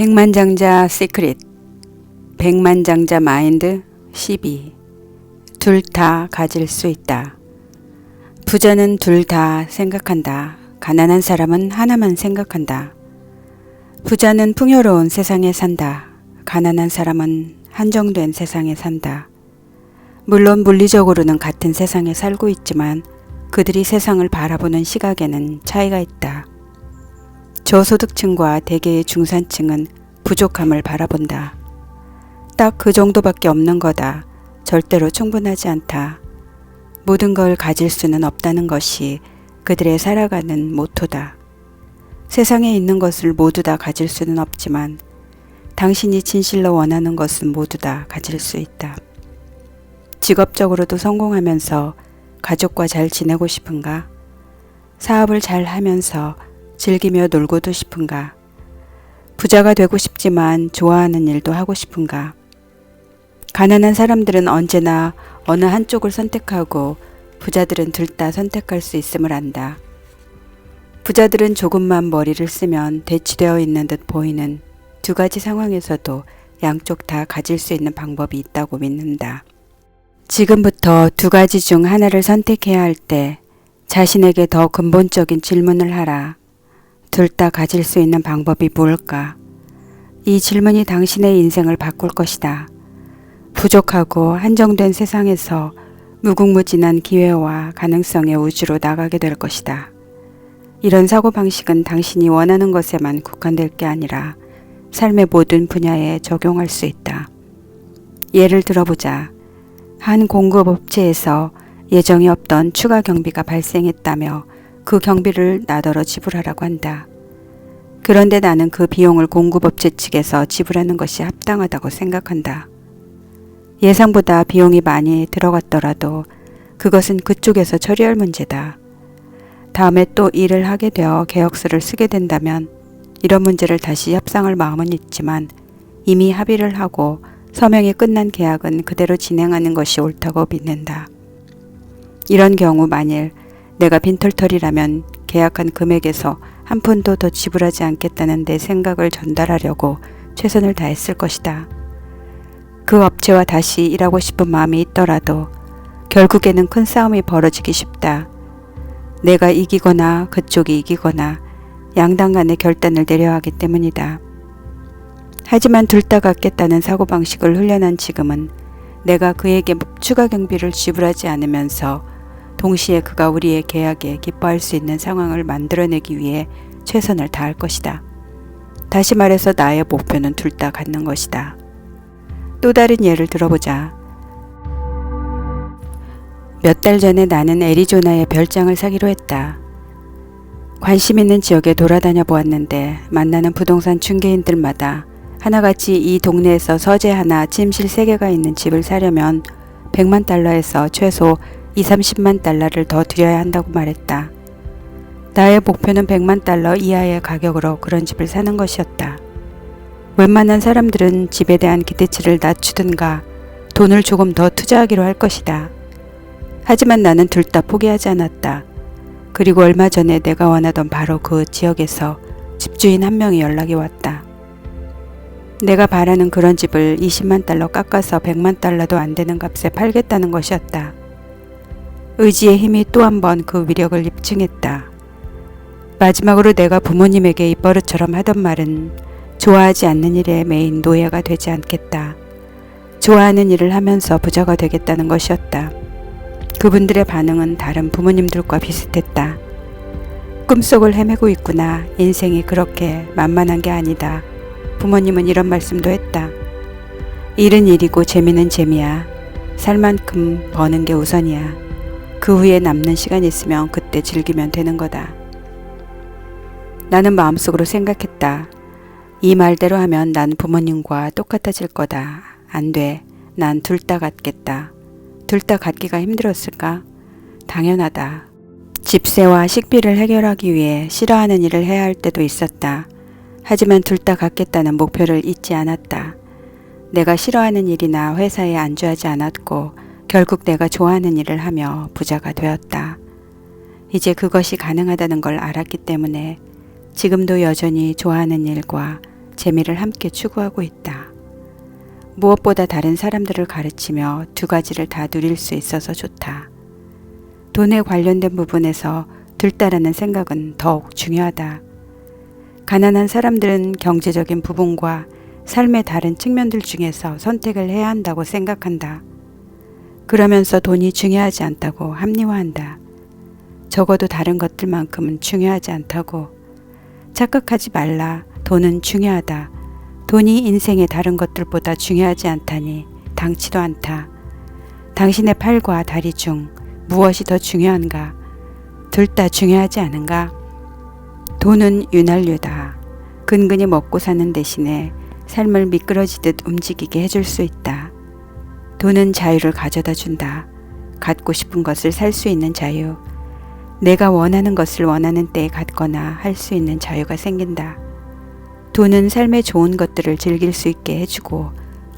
백만장자 시크릿, 백만장자 마인드 12. 둘 다 가질 수 있다. 부자는 둘 다 생각한다. 가난한 사람은 하나만 생각한다. 부자는 풍요로운 세상에 산다. 가난한 사람은 한정된 세상에 산다. 물론 물리적으로는 같은 세상에 살고 있지만 그들이 세상을 바라보는 시각에는 차이가 있다. 저소득층과 대개의 중산층은 부족함을 바라본다. 딱 그 정도밖에 없는 거다. 절대로 충분하지 않다. 모든 걸 가질 수는 없다는 것이 그들의 살아가는 모토다. 세상에 있는 것을 모두 다 가질 수는 없지만 당신이 진실로 원하는 것은 모두 다 가질 수 있다. 직업적으로도 성공하면서 가족과 잘 지내고 싶은가? 사업을 잘 하면서 즐기며 놀고도 싶은가? 부자가 되고 싶지만 좋아하는 일도 하고 싶은가? 가난한 사람들은 언제나 어느 한쪽을 선택하고 부자들은 둘 다 선택할 수 있음을 안다. 부자들은 조금만 머리를 쓰면 대치되어 있는 듯 보이는 두 가지 상황에서도 양쪽 다 가질 수 있는 방법이 있다고 믿는다. 지금부터 두 가지 중 하나를 선택해야 할 때 자신에게 더 근본적인 질문을 하라. 둘 다 가질 수 있는 방법이 무엇일까? 이 질문이 당신의 인생을 바꿀 것이다. 부족하고 한정된 세상에서 무궁무진한 기회와 가능성의 우주로 나가게 될 것이다. 이런 사고방식은 당신이 원하는 것에만 국한될 게 아니라 삶의 모든 분야에 적용할 수 있다. 예를 들어보자. 한 공급업체에서 예정이 없던 추가 경비가 발생했다며 그 경비를 나더러 지불하라고 한다. 그런데 나는 그 비용을 공급업체 측에서 지불하는 것이 합당하다고 생각한다. 예상보다 비용이 많이 들어갔더라도 그것은 그쪽에서 처리할 문제다. 다음에 또 일을 하게 되어 계약서를 쓰게 된다면 이런 문제를 다시 협상할 마음은 있지만 이미 합의를 하고 서명이 끝난 계약은 그대로 진행하는 것이 옳다고 믿는다. 이런 경우 만일 내가 빈털털이라면 계약한 금액에서 한 푼도 더 지불하지 않겠다는 내 생각을 전달하려고 최선을 다했을 것이다. 그 업체와 다시 일하고 싶은 마음이 있더라도 결국에는 큰 싸움이 벌어지기 쉽다. 내가 이기거나 그쪽이 이기거나 양당 간의 결단을 내려야 하기 때문이다. 하지만 둘 다 갖겠다는 사고방식을 훈련한 지금은 내가 그에게 추가 경비를 지불하지 않으면서 동시에 그가 우리의 계약에 기뻐할 수 있는 상황을 만들어내기 위해 최선을 다할 것이다. 다시 말해서 나의 목표는 둘 다 갖는 것이다. 또 다른 예를 들어보자. 몇 달 전에 나는 애리조나의 별장을 사기로 했다. 관심 있는 지역에 돌아다녀 보았는데 만나는 부동산 중개인들마다 하나같이 이 동네에서 서재 하나, 침실 3개가 있는 집을 사려면 100만 달러에서 최소 20-30만 달러를 더 들여야 한다고 말했다. 나의 목표는 100만 달러 이하의 가격으로 그런 집을 사는 것이었다. 웬만한 사람들은 집에 대한 기대치를 낮추든가 돈을 조금 더 투자하기로 할 것이다. 하지만 나는 둘 다 포기하지 않았다. 그리고 얼마 전에 내가 원하던 바로 그 지역에서 집주인 한 명이 연락이 왔다. 내가 바라는 그런 집을 20만 달러 깎아서 100만 달러도 안 되는 값에 팔겠다는 것이었다. 의지의 힘이 또 한 번 그 위력을 입증했다. 마지막으로 내가 부모님에게 입버릇처럼 하던 말은 좋아하지 않는 일에 매인 노예가 되지 않겠다. 좋아하는 일을 하면서 부자가 되겠다는 것이었다. 그분들의 반응은 다른 부모님들과 비슷했다. 꿈속을 헤매고 있구나. 인생이 그렇게 만만한 게 아니다. 부모님은 이런 말씀도 했다. 일은 일이고 재미는 재미야. 살 만큼 버는 게 우선이야. 그 후에 남는 시간이 있으면 그때 즐기면 되는 거다. 나는 마음속으로 생각했다. 이 말대로 하면 난 부모님과 똑같아질 거다. 안 돼. 난 둘 다 갖겠다. 둘 다 갖기가 힘들었을까? 당연하다. 집세와 식비를 해결하기 위해 싫어하는 일을 해야 할 때도 있었다. 하지만 둘 다 갖겠다는 목표를 잊지 않았다. 내가 싫어하는 일이나 회사에 안주하지 않았고 결국 내가 좋아하는 일을 하며 부자가 되었다. 이제 그것이 가능하다는 걸 알았기 때문에 지금도 여전히 좋아하는 일과 재미를 함께 추구하고 있다. 무엇보다 다른 사람들을 가르치며 두 가지를 다 누릴 수 있어서 좋다. 돈에 관련된 부분에서 들다라는 생각은 더욱 중요하다. 가난한 사람들은 경제적인 부분과 삶의 다른 측면들 중에서 선택을 해야 한다고 생각한다. 그러면서 돈이 중요하지 않다고 합리화한다. 적어도 다른 것들만큼은 중요하지 않다고. 착각하지 말라. 돈은 중요하다. 돈이 인생의 다른 것들보다 중요하지 않다니 당치도 않다. 당신의 팔과 다리 중 무엇이 더 중요한가? 둘 다 중요하지 않은가? 돈은 윤활유다. 근근히 먹고 사는 대신에 삶을 미끄러지듯 움직이게 해줄 수 있다. 돈은 자유를 가져다 준다. 갖고 싶은 것을 살 수 있는 자유. 내가 원하는 것을 원하는 때에 갖거나 할 수 있는 자유가 생긴다. 돈은 삶의 좋은 것들을 즐길 수 있게 해주고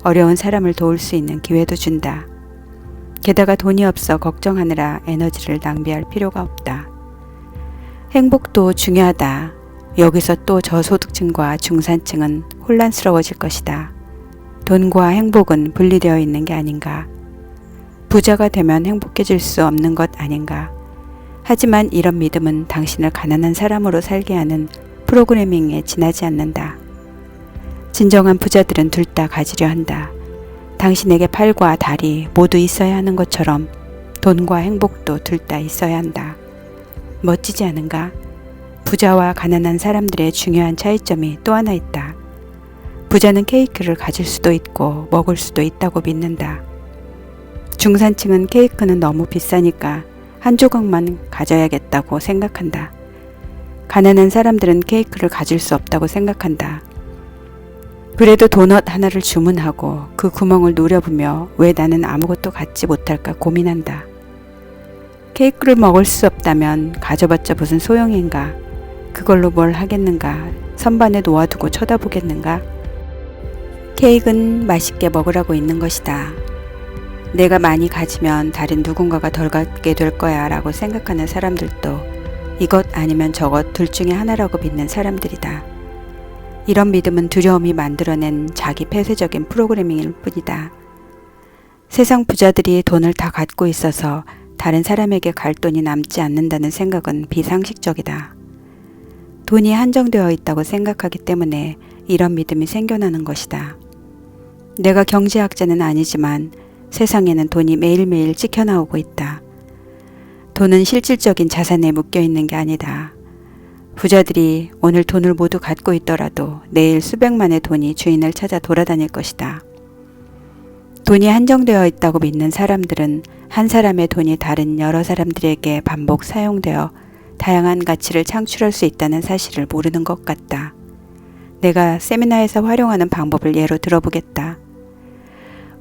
어려운 사람을 도울 수 있는 기회도 준다. 게다가 돈이 없어 걱정하느라 에너지를 낭비할 필요가 없다. 행복도 중요하다. 여기서 또 저소득층과 중산층은 혼란스러워질 것이다. 돈과 행복은 분리되어 있는 게 아닌가. 부자가 되면 행복해질 수 없는 것 아닌가. 하지만 이런 믿음은 당신을 가난한 사람으로 살게 하는 프로그래밍에 지나지 않는다. 진정한 부자들은 둘 다 가지려 한다. 당신에게 팔과 다리 모두 있어야 하는 것처럼 돈과 행복도 둘 다 있어야 한다. 멋지지 않은가? 부자와 가난한 사람들의 중요한 차이점이 또 하나 있다. 부자는 케이크를 가질 수도 있고 먹을 수도 있다고 믿는다. 중산층은 케이크는 너무 비싸니까 한 조각만 가져야겠다고 생각한다. 가난한 사람들은 케이크를 가질 수 없다고 생각한다. 그래도 도넛 하나를 주문하고 그 구멍을 노려보며 왜 나는 아무것도 갖지 못할까 고민한다. 케이크를 먹을 수 없다면 가져봤자 무슨 소용인가? 그걸로 뭘 하겠는가? 선반에 놓아두고 쳐다보겠는가? 케이크는 맛있게 먹으라고 있는 것이다. 내가 많이 가지면 다른 누군가가 덜 갖게 될 거야 라고 생각하는 사람들도 이것 아니면 저것 둘 중에 하나라고 믿는 사람들이다. 이런 믿음은 두려움이 만들어낸 자기 폐쇄적인 프로그래밍일 뿐이다. 세상 부자들이 돈을 다 갖고 있어서 다른 사람에게 갈 돈이 남지 않는다는 생각은 비상식적이다. 돈이 한정되어 있다고 생각하기 때문에 이런 믿음이 생겨나는 것이다. 내가 경제학자는 아니지만 세상에는 돈이 매일매일 찍혀나오고 있다. 돈은 실질적인 자산에 묶여 있는 게 아니다. 부자들이 오늘 돈을 모두 갖고 있더라도 내일 수백만의 돈이 주인을 찾아 돌아다닐 것이다. 돈이 한정되어 있다고 믿는 사람들은 한 사람의 돈이 다른 여러 사람들에게 반복 사용되어 다양한 가치를 창출할 수 있다는 사실을 모르는 것 같다. 내가 세미나에서 활용하는 방법을 예로 들어보겠다.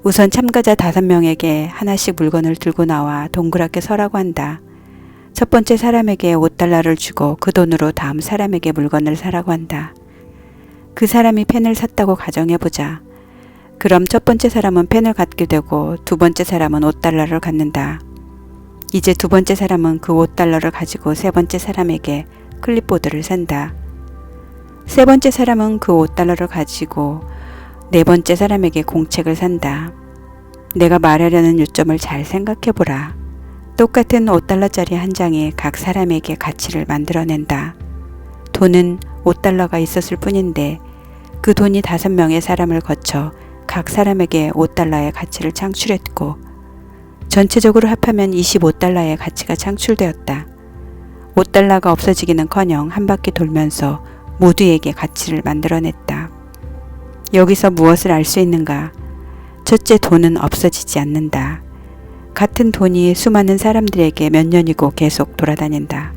우선 참가자 5명에게 하나씩 물건을 들고 나와 동그랗게 서라고 한다. 첫 번째 사람에게 $5를 주고 그 돈으로 다음 사람에게 물건을 사라고 한다. 그 사람이 펜을 샀다고 가정해보자. 그럼 첫 번째 사람은 펜을 갖게 되고 두 번째 사람은 $5를 갖는다. 이제 두 번째 사람은 그 $5를 가지고 세 번째 사람에게 클립보드를 산다. 세 번째 사람은 그 $5를 가지고 네 번째 사람에게 공책을 산다. 내가 말하려는 요점을 잘 생각해보라. 똑같은 $5짜리 한 장이 각 사람에게 가치를 만들어낸다. 돈은 $5가 있었을 뿐인데 그 돈이 5명의 사람을 거쳐 각 사람에게 $5의 가치를 창출했고 전체적으로 합하면 $25의 가치가 창출되었다. $5가 없어지기는커녕 한 바퀴 돌면서 모두에게 가치를 만들어냈다. 여기서 무엇을 알 수 있는가? 첫째, 돈은 없어지지 않는다. 같은 돈이 수많은 사람들에게 몇 년이고 계속 돌아다닌다.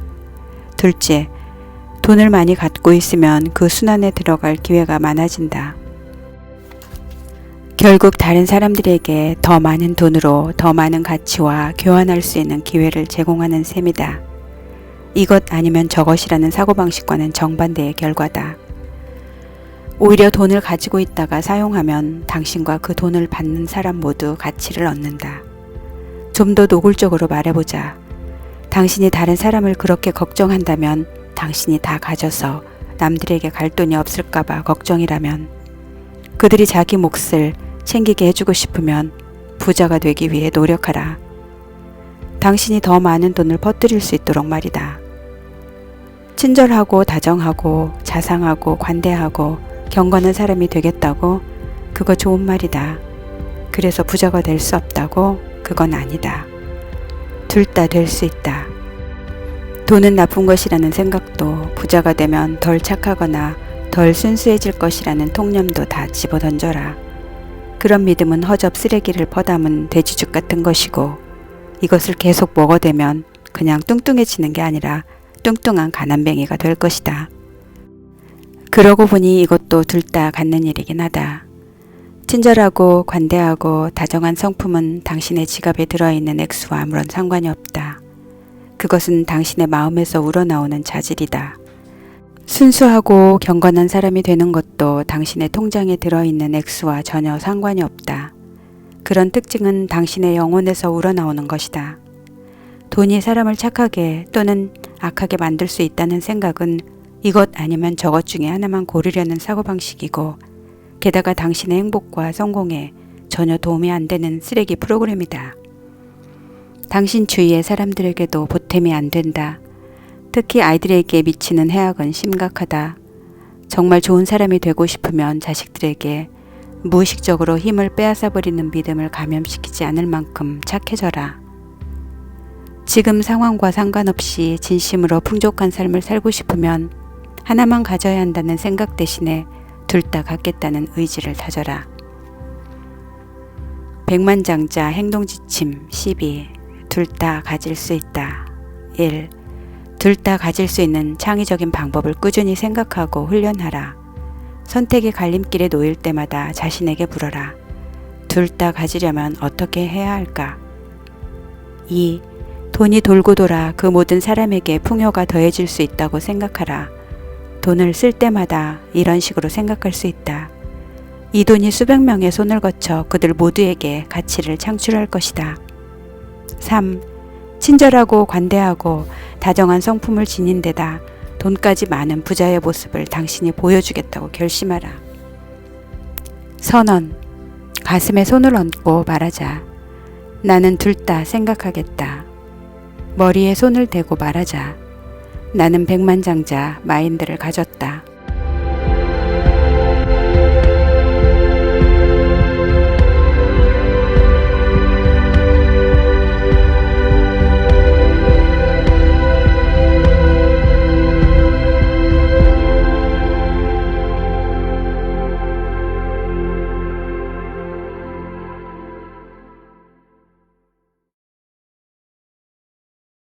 둘째, 돈을 많이 갖고 있으면 그 순환에 들어갈 기회가 많아진다. 결국 다른 사람들에게 더 많은 돈으로 더 많은 가치와 교환할 수 있는 기회를 제공하는 셈이다. 이것 아니면 저것이라는 사고방식과는 정반대의 결과다. 오히려 돈을 가지고 있다가 사용하면 당신과 그 돈을 받는 사람 모두 가치를 얻는다. 좀 더 노골적으로 말해보자. 당신이 다른 사람을 그렇게 걱정한다면 당신이 다 가져서 남들에게 갈 돈이 없을까봐 걱정이라면, 그들이 자기 몫을 챙기게 해주고 싶으면 부자가 되기 위해 노력하라. 당신이 더 많은 돈을 퍼뜨릴 수 있도록 말이다. 친절하고 다정하고 자상하고 관대하고 경건한 사람이 되겠다고? 그거 좋은 말이다. 그래서 부자가 될 수 없다고? 그건 아니다. 둘 다 될 수 있다. 돈은 나쁜 것이라는 생각도, 부자가 되면 덜 착하거나 덜 순수해질 것이라는 통념도 다 집어던져라. 그런 믿음은 허접 쓰레기를 퍼담은 돼지죽 같은 것이고, 이것을 계속 먹어대면 그냥 뚱뚱해지는 게 아니라 뚱뚱한 가난뱅이가 될 것이다. 그러고 보니 이것도 둘 다 갖는 일이긴 하다. 친절하고 관대하고 다정한 성품은 당신의 지갑에 들어있는 액수와 아무런 상관이 없다. 그것은 당신의 마음에서 우러나오는 자질이다. 순수하고 경건한 사람이 되는 것도 당신의 통장에 들어있는 액수와 전혀 상관이 없다. 그런 특징은 당신의 영혼에서 우러나오는 것이다. 돈이 사람을 착하게 또는 악하게 만들 수 있다는 생각은 이것 아니면 저것 중에 하나만 고르려는 사고방식이고, 게다가 당신의 행복과 성공에 전혀 도움이 안 되는 쓰레기 프로그램이다. 당신 주위의 사람들에게도 보탬이 안 된다. 특히 아이들에게 미치는 해악은 심각하다. 정말 좋은 사람이 되고 싶으면 자식들에게 무의식적으로 힘을 빼앗아버리는 믿음을 감염시키지 않을 만큼 착해져라. 지금 상황과 상관없이 진심으로 풍족한 삶을 살고 싶으면 하나만 가져야 한다는 생각 대신에 둘 다 갖겠다는 의지를 다져라. 백만장자 행동지침 12. 둘 다 가질 수 있다. 1. 둘 다 가질 수 있는 창의적인 방법을 꾸준히 생각하고 훈련하라. 선택의 갈림길에 놓일 때마다 자신에게 물어라. 둘 다 가지려면 어떻게 해야 할까? 2. 돈이 돌고 돌아 그 모든 사람에게 풍요가 더해질 수 있다고 생각하라. 돈을 쓸 때마다 이런 식으로 생각할 수 있다. 이 돈이 수백 명의 손을 거쳐 그들 모두에게 가치를 창출할 것이다. 3. 친절하고 관대하고 다정한 성품을 지닌 데다 돈까지 많은 부자의 모습을 당신이 보여주겠다고 결심하라. 선언. 가슴에 손을 얹고 말하자. 나는 둘 다 생각하겠다. 머리에 손을 대고 말하자. 나는 백만장자 마인드를 가졌다.